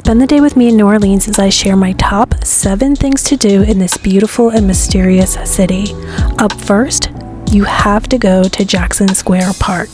Spend the day with me in New Orleans as I share my top 7 things to do in this beautiful and mysterious city. Up first, you have to go to Jackson Square Park.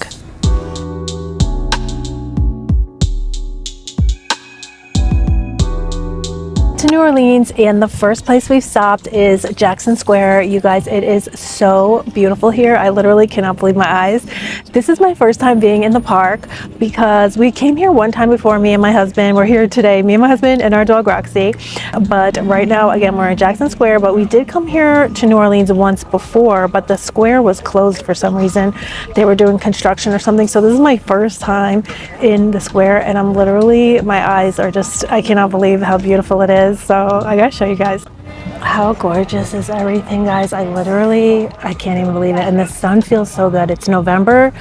To New Orleans, and the first place we've stopped is Jackson Square. You guys, it is so beautiful here. I literally cannot believe my eyes. This is my first time being in the park because we came here one time before, me and my husband. We're here today, me and my husband and our dog Roxy. But right now, again, we're in Jackson Square, but we did come here to New Orleans once before, but the square was closed for some reason. They were doing construction or something. So this is my first time in the square, and I'm literally, my eyes are just, I cannot believe how beautiful it is. So I gotta show you guys. How gorgeous is everything, guys. I can't even believe it. And the sun feels so good. It's November,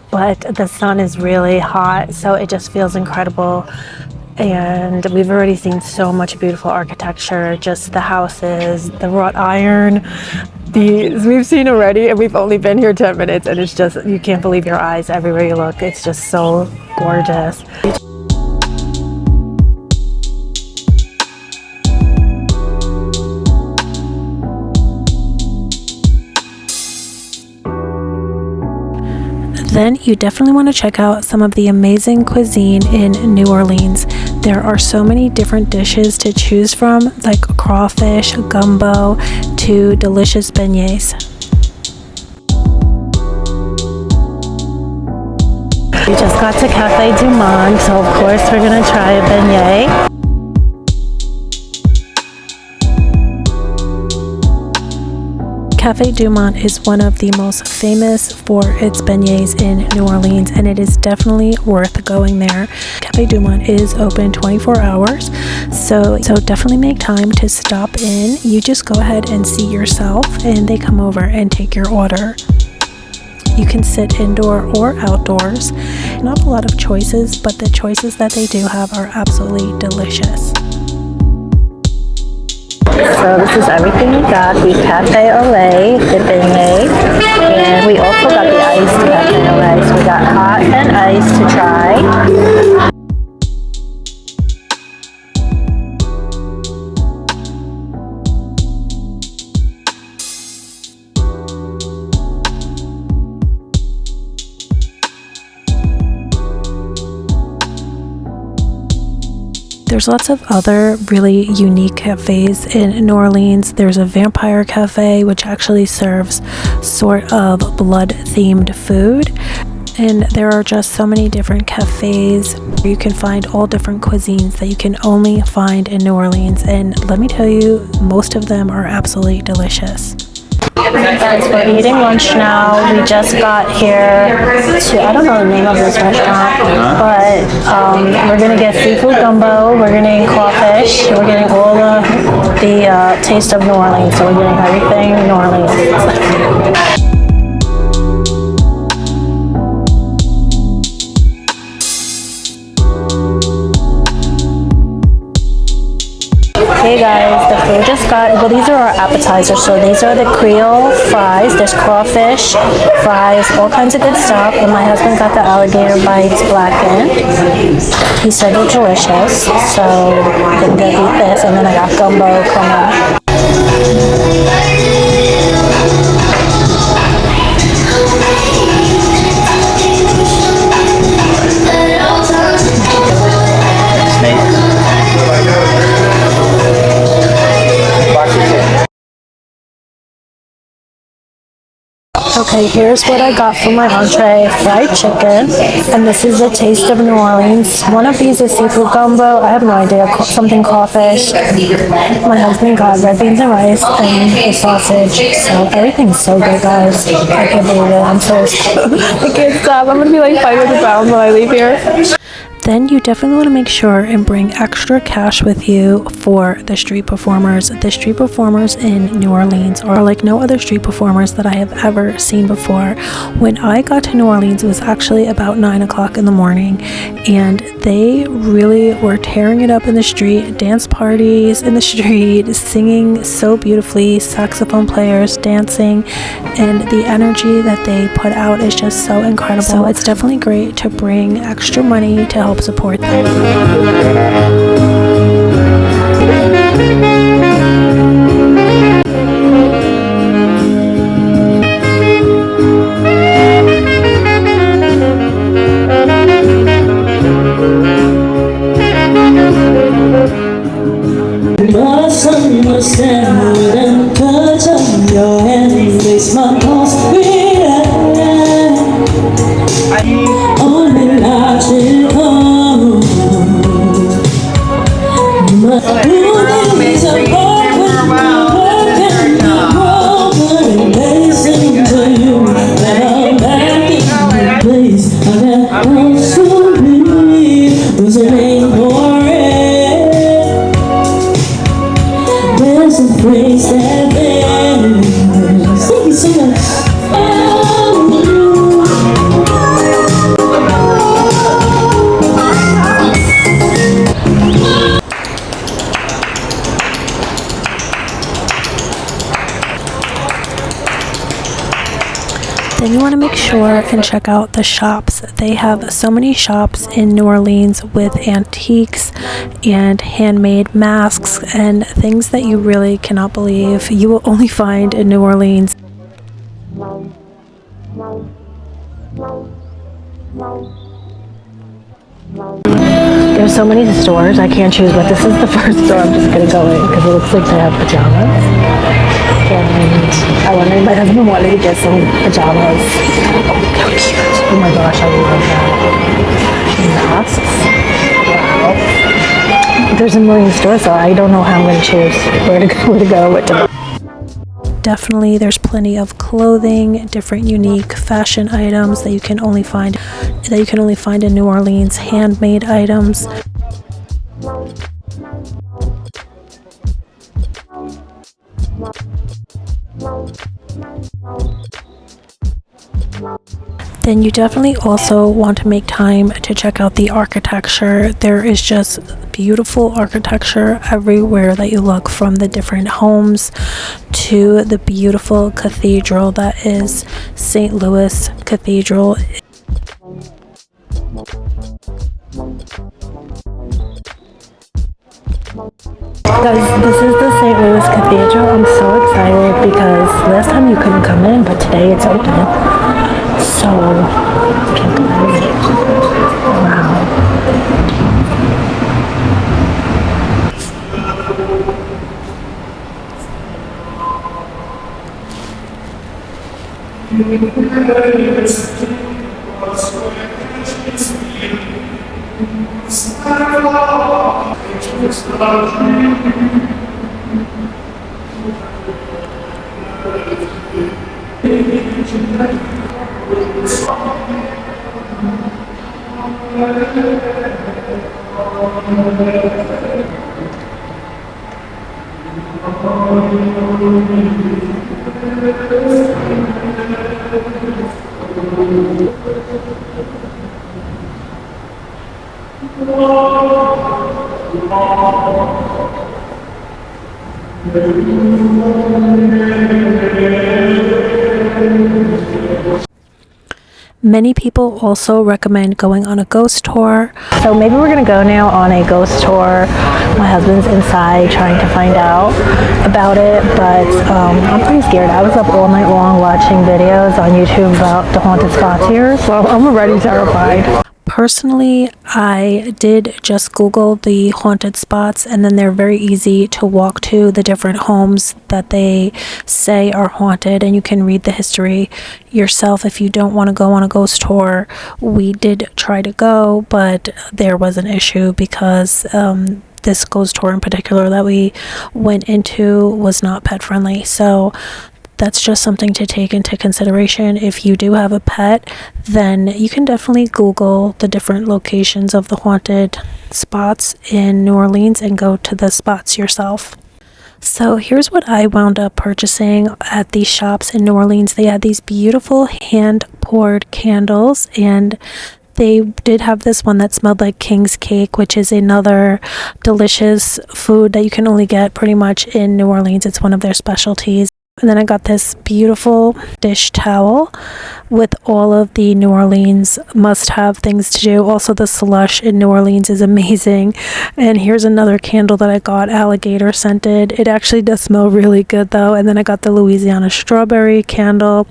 but the sun is really hot, so it just feels incredible. And we've already seen so much beautiful architecture, just the houses, the wrought iron, these we've seen already, and we've only been here 10 minutes, and it's just, you can't believe your eyes everywhere you look. It's just so gorgeous. Then you definitely want to check out some of the amazing cuisine in New Orleans. There are so many different dishes to choose from, like crawfish, gumbo, to delicious beignets. We just got to Cafe du Monde, so of course we're going to try a beignet. Cafe du Monde is one of the most famous for its beignets in New Orleans, and it is definitely worth going there. Cafe du Monde is open 24 hours, so definitely make time to stop in. You just go ahead and seat yourself, and they come over and take your order. You can sit indoor or outdoors. Not a lot of choices, but the choices that they do have are absolutely delicious. So this is everything we got. The cafe au lait, the beignet, and we also got the iced cafe au lait. So we got hot and iced to try. There's lots of other really unique cafes in New Orleans. There's a vampire cafe, which actually serves sort of blood-themed food. And there are just so many different cafes where you can find all different cuisines that you can only find in New Orleans. And let me tell you, most of them are absolutely delicious. Guys, we're eating lunch now. We just got here to, I don't know the name of this restaurant, but we're gonna get seafood gumbo, we're getting crawfish, we're getting all the taste of New Orleans, so we're getting everything New Orleans. Hey guys, the food just got, well, these are our appetizers. So these are the Creole fries. There's crawfish, fries, all kinds of good stuff. And my husband got the alligator bites blackened. He said they're delicious. So I'm gonna eat this, and then I got gumbo coming. Okay, here's what I got for my entree, fried chicken, and this is the taste of New Orleans. One of these is seafood gumbo, I have no idea, something crawfish. My husband got red beans and rice and the sausage, so everything's so good, guys. I can't believe it, I'm so I can't stop, I'm gonna be like 500 pounds when I leave here. Then you definitely want to make sure and bring extra cash with you for the street performers. The street performers in New Orleans are like no other street performers that I have ever seen before. When I got to New Orleans, it was actually about 9 o'clock in the morning, and they really were tearing it up in the street, dance parties in the street, singing so beautifully, saxophone players dancing, and the energy that they put out is just so incredible. So it's definitely great to bring extra money to help support them. Then you want to make sure and check out the shops. They have so many shops in New Orleans with antiques and handmade masks and things that you really cannot believe you will only find in New Orleans. There's so many stores, I can't choose, but this is the first store I'm just gonna go in because it looks like they have pajamas. And I wondered, my husband wanted to get some pajamas. Oh my gosh, I love that. Masks. Wow. There's a million stores, so I don't know how I'm gonna choose where to go, what to buy. Definitely there's plenty of clothing, different unique fashion items that you can only find in New Orleans, handmade items. Then you definitely also want to make time to check out the architecture. There is just beautiful architecture everywhere that you look, from the different homes to the beautiful cathedral that is St. Louis Cathedral. Guys, this is the St. Louis Cathedral. I'm so excited because last time you couldn't come in, but today it's open. So, can't believe it. Wow. Many people also recommend going on a ghost tour. So maybe we're gonna go now on a ghost tour. My husband's inside trying to find out about it, but I'm pretty scared. I was up all night long watching videos on YouTube about the haunted spots here, so I'm already terrified. Personally, I did just Google the haunted spots, and then they're very easy to walk to the different homes that they say are haunted, and you can read the history yourself if you don't want to go on a ghost tour. We did try to go, but there was an issue because this ghost tour in particular that we went into was not pet friendly. So that's just something to take into consideration. If you do have a pet, then you can definitely Google the different locations of the haunted spots in New Orleans and go to the spots yourself. So here's what I wound up purchasing at these shops in New Orleans. They had these beautiful hand poured candles, and they did have this one that smelled like king's cake, which is another delicious food that you can only get pretty much in New Orleans. It's one of their specialties. And then I got this beautiful dish towel with all of the New Orleans must-have things to do. Also, the slush in New Orleans is amazing. And here's another candle that I got, alligator scented. It actually does smell really good though. And then I got the Louisiana strawberry candle.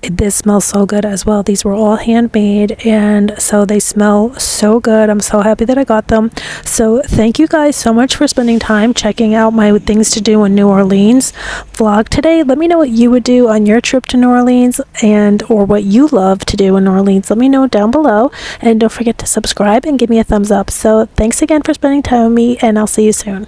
This smells so good as well. These were all handmade, and so they smell so good. I'm so happy that I got them. So thank you guys so much for spending time checking out my things to do in New Orleans vlog today. Let me know what you would do on your trip to New Orleans, and or what you love to do in New Orleans. Let me know down below, and don't forget to subscribe and give me a thumbs up. So thanks again for spending time with me, and I'll see you soon.